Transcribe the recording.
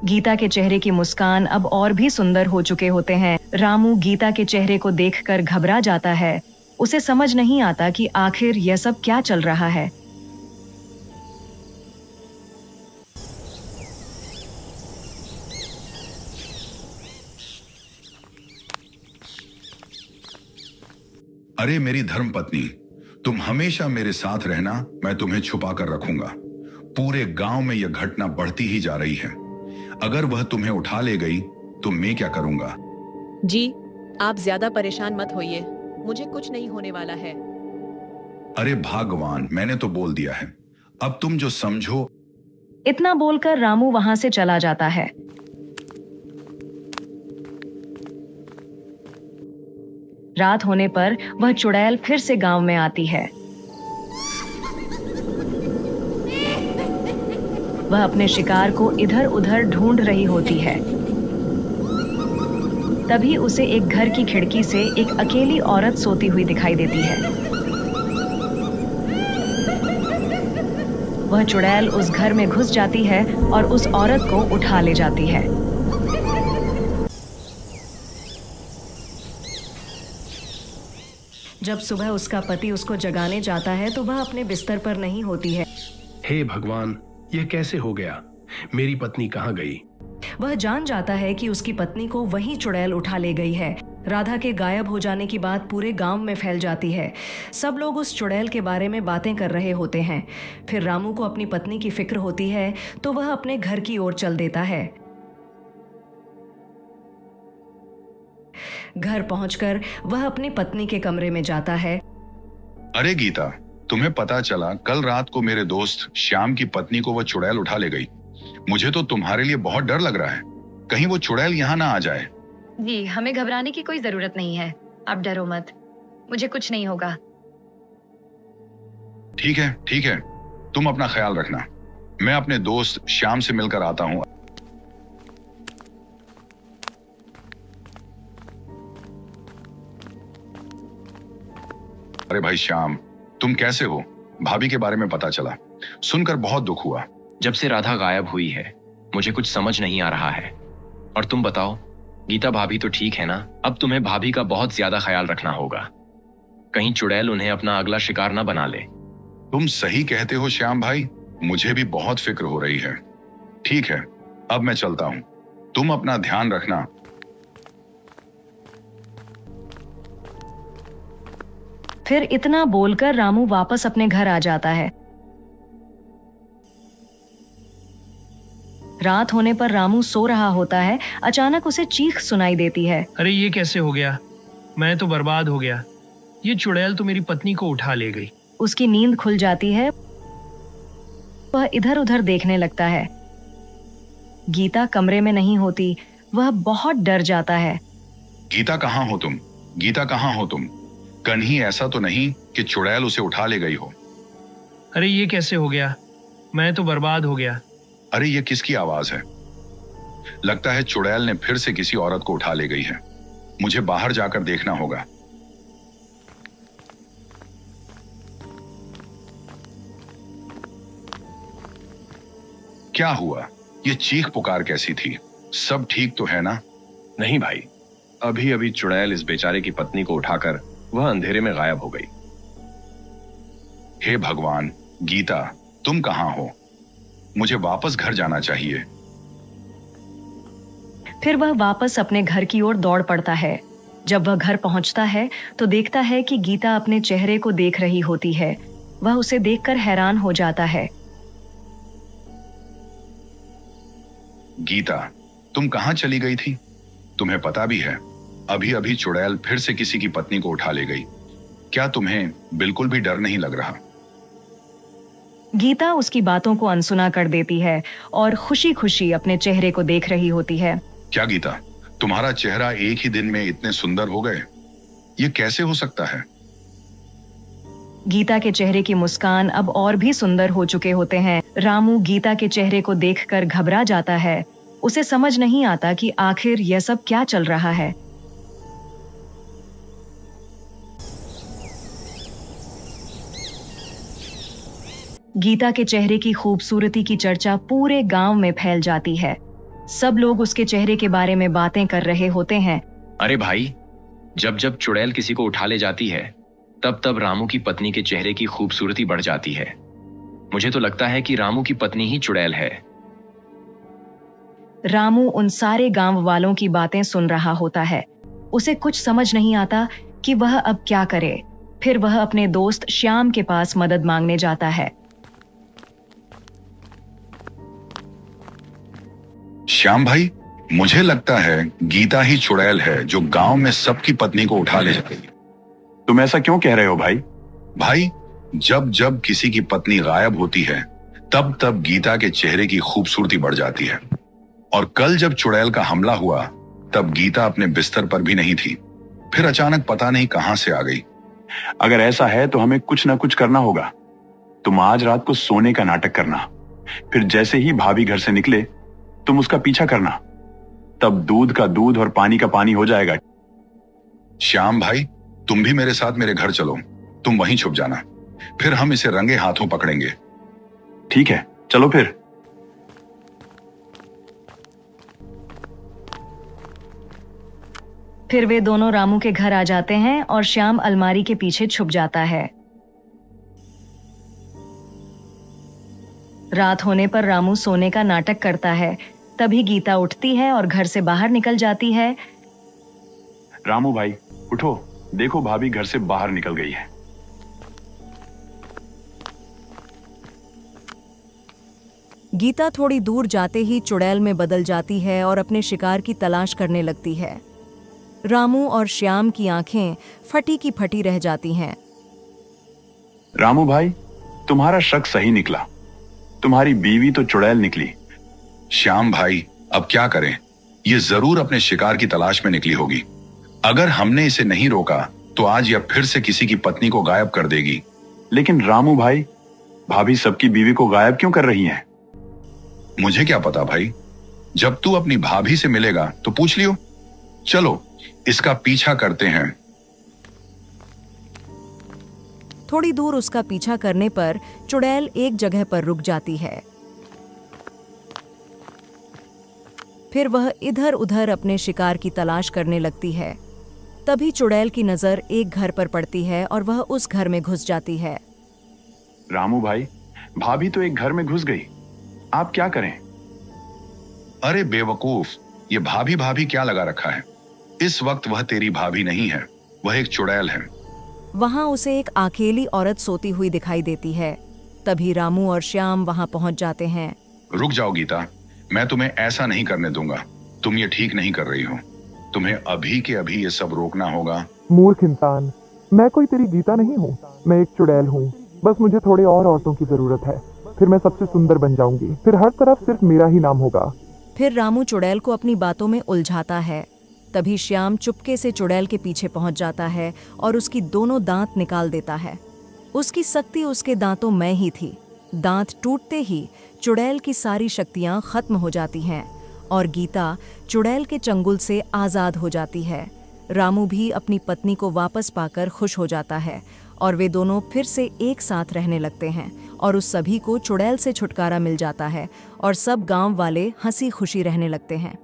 गीता के चेहरे की मुस्कान अब और भी सुंदर हो चुके होते हैं। रामू गीता के चेहरे को देखकर घबरा जाता है। उसे समझ नहीं आता कि आखिर यह सब क्या चल रहा है। अरे मेरी धर्मपत्नी, तुम हमेशा मेरे साथ रहना, मैं तुम्हें छुपा कर रखूंगा। पूरे गांव में यह घटना बढ़ती ही जा रही है। अगर वह तुम्हें उठा ले गई तो मैं क्या करूंगा? जी, आप ज्यादा परेशान मत होइए, मुझे कुछ नहीं होने वाला है। अरे भगवान, मैंने तो बोल दिया है, अब तुम जो समझो। इतना बोलकर रामू वहां से चला जाता है। रात होने पर वह चुड़ैल फिर से गांव में आती है। वह अपने शिकार को इधर उधर ढूंढ रही होती है। तभी उसे एक घर की खिड़की से एक अकेली औरत सोती हुई दिखाई देती है। वह चुड़ैल उस घर में घुस जाती है और उस औरत को उठा ले जाती है। जब सुबह उसका पति उसको जगाने जाता है तो वह अपने बिस्तर पर नहीं होती है। हे भगवान, यह कैसे हो गया? मेरी पत्नी कहाँ गई? वह जान जाता है कि उसकी पत्नी को वही चुड़ैल उठा ले गई है। राधा के गायब हो जाने की बात पूरे गांव में फैल जाती है। सब लोग उस चुड़ैल के बारे में बातें कर रहे होते हैं। फिर रामू को अपनी पत्नी की फिक्र होती है तो वह अपने घर की ओर चल देता है। घर पहुंचकर वह अपनी पत्नी के कमरे में जाता है। अरे गीता, तुम्हें पता चला कल रात को मेरे दोस्त श्याम की पत्नी को वो चुड़ैल उठा ले गई। मुझे तो तुम्हारे लिए बहुत डर लग रहा है, कहीं वो चुड़ैल यहाँ ना आ जाए। जी, हमें घबराने की कोई जरूरत नहीं है, आप डरो मत, मुझे कुछ नहीं होगा। ठीक है, ठीक है, तुम अपना ख्याल रखना। मैं अपने दोस्त श्याम से मिलकर आता हूँ। अरे भाई श्याम, तुम कैसे हो? भाभी के बारे में पता चला, सुनकर बहुत दुख हुआ। जब से राधा गायब हुई है मुझे कुछ समझ नहीं आ रहा है। और तुम बताओ, गीता भाभी तो ठीक है ना? अब तुम्हें भाभी का बहुत ज्यादा ख्याल रखना होगा, कहीं चुड़ैल उन्हें अपना अगला शिकार ना बना ले। तुम सही कहते हो श्याम भाई, मुझे भी बहुत फिक्र हो रही है। ठीक है, अब मैं चलता हूं, तुम अपना ध्यान रखना। फिर इतना बोलकर रामू वापस अपने घर आ जाता है। रात होने पर रामू सो रहा होता है। अचानक उसे चीख सुनाई देती है। अरे ये कैसे हो गया? मैं तो बर्बाद हो गया। ये चुड़ैल तो मेरी पत्नी को उठा ले गई। उसकी नींद खुल जाती है। वह इधर उधर देखने लगता है। गीता कमरे में नहीं होती। वह बहुत डर जाता है। गीता कहाँ हो तुम? गीता कहाँ हो तुम? कहीं ऐसा तो नहीं कि चुड़ैल उसे उठा ले गई हो? अरे ये कैसे हो गया? मैं तो बर्बाद हो गया। अरे ये किसकी आवाज है? लगता है चुड़ैल ने फिर से किसी औरत को उठा ले गई है। मुझे बाहर जाकर देखना होगा। क्या हुआ? ये चीख पुकार कैसी थी? सब ठीक तो है ना? नहीं भाई, अभी अभी चुड़ैल इस बेचारे की पत्नी को उठाकर वह अंधेरे में गायब हो गई। हे भगवान, गीता तुम कहां हो? मुझे वापस घर जाना चाहिए। फिर वह वापस अपने घर की ओर दौड़ पड़ता है। जब वह घर पहुंचता है तो देखता है कि गीता अपने चेहरे को देख रही होती है। वह उसे देखकर हैरान हो जाता है। गीता, तुम कहां चली गई थी? तुम्हें पता भी है, अभी अभी चुड़ैल फिर से किसी की पत्नी को उठा ले गई। क्या तुम्हें बिल्कुल भी डर नहीं लग रहा? गीता उसकी बातों को अनसुना कर देती है और खुशी खुशी अपने चेहरे को देख रही होती है। क्या गीता, तुम्हारा चेहरा एक ही दिन में इतने सुंदर हो गए? ये कैसे हो सकता है? गीता के चेहरे की मुस्कान अब और भी सुंदर हो चुके होते हैं। रामू गीता के चेहरे को देखकर घबरा जाता है। उसे समझ नहीं आता कि आखिर यह सब क्या चल रहा है। गीता के चेहरे की खूबसूरती की चर्चा पूरे गांव में फैल जाती है। सब लोग उसके चेहरे के बारे में बातें कर रहे होते हैं। अरे भाई, जब जब चुड़ैल किसी को उठा ले जाती है तब तब रामू की पत्नी के चेहरे की खूबसूरती बढ़ जाती है। मुझे तो लगता है कि रामू की पत्नी ही चुड़ैल है। रामू उन सारे गांव वालों की बातें सुन रहा होता है। उसे कुछ समझ नहीं आता कि वह अब क्या करे। फिर वह अपने दोस्त श्याम के पास मदद मांगने जाता है। श्याम भाई, मुझे लगता है गीता ही चुड़ैल है जो गांव में सबकी पत्नी को उठा ले जाती है। तुम ऐसा क्यों कह रहे हो भाई? भाई, जब जब किसी की पत्नी गायब होती है तब तब गीता के चेहरे की खूबसूरती बढ़ जाती है। और कल जब चुड़ैल का हमला हुआ तब गीता अपने बिस्तर पर भी नहीं थी। फिर अचानक पता नहीं कहां से आ गई। अगर ऐसा है तो हमें कुछ ना कुछ करना होगा। तुम आज रात को सोने का नाटक करना, फिर जैसे ही भाभी घर से निकले तुम उसका पीछा करना। तब दूध का दूध और पानी का पानी हो जाएगा। श्याम भाई, तुम भी मेरे साथ मेरे घर चलो। तुम वहीं छुप जाना, फिर हम इसे रंगे हाथों पकड़ेंगे। ठीक है, चलो फिर। फिर वे दोनों रामू के घर आ जाते हैं और श्याम अलमारी के पीछे छुप जाता है। रात होने पर रामू सोने का नाटक करता है। तभी गीता उठती है और घर से बाहर निकल जाती है। रामू भाई उठो, देखो भाभी घर से बाहर निकल गई है। गीता थोड़ी दूर जाते ही चुड़ैल में बदल जाती है और अपने शिकार की तलाश करने लगती है। रामू और श्याम की आंखें फटी की फटी रह जाती हैं। रामू भाई, तुम्हारा शक सही निकला। तुम्हारी बीवी तो चुड़ैल निकली। श्याम भाई, अब क्या करें? ये जरूर अपने शिकार की तलाश में निकली होगी। अगर हमने इसे नहीं रोका तो आज यह फिर से किसी की पत्नी को गायब कर देगी। लेकिन रामू भाई, भाभी सबकी बीवी को गायब क्यों कर रही हैं? मुझे क्या पता भाई। जब तू अपनी भाभी से मिलेगा तो पूछ लियो। चलो इसका पीछा करते हैं। थोड़ी दूर उसका पीछा करने पर चुड़ैल एक जगह पर रुक जाती है। फिर वह इधर उधर अपने शिकार की तलाश करने लगती है। तभी चुड़ैल की नजर एक घर पर पड़ती है और वह उस घर में घुस जाती है। रामू भाई, भाभी तो एक घर में घुस गई। आप क्या करें? अरे बेवकूफ, ये भाभी भाभी क्या लगा रखा है? इस वक्त वह तेरी भाभी नहीं है, वह एक चुड़ैल है। वहां उसे एक अकेली औरत सोती हुई दिखाई देती है। तभी रामू और श्याम वहां पहुंच जाते हैं। रुक जाओ गीता, मैं तुम्हें ऐसा नहीं करने दूंगा। तुम ये ठीक नहीं कर रही हो। तुम्हें अभी के अभी ये सब रोकना होगा। मूर्ख इंसान, मैं कोई तेरी गीता नहीं हूँ। मैं एक चुड़ैल हूँ। बस मुझे थोड़े और औरतों की जरूरत है, फिर मैं सबसे सुंदर बन जाऊंगी। फिर हर तरफ सिर्फ मेरा ही नाम होगा। फिर रामू चुड़ैल को अपनी बातों में उलझाता है। तभी श्याम चुपके से चुड़ैल के पीछे पहुंच जाता है और उसकी दोनों दांत निकाल देता है। उसकी शक्ति उसके दांतों में ही थी। दांत टूटते ही चुड़ैल की सारी शक्तियां खत्म हो जाती हैं और गीता चुड़ैल के चंगुल से आजाद हो जाती है। रामू भी अपनी पत्नी को वापस पाकर खुश हो जाता है और वे दोनों फिर से एक साथ रहने लगते हैं और उस सभी को चुड़ैल से छुटकारा मिल जाता है और सब गांव वाले हंसी खुशी रहने लगते हैं।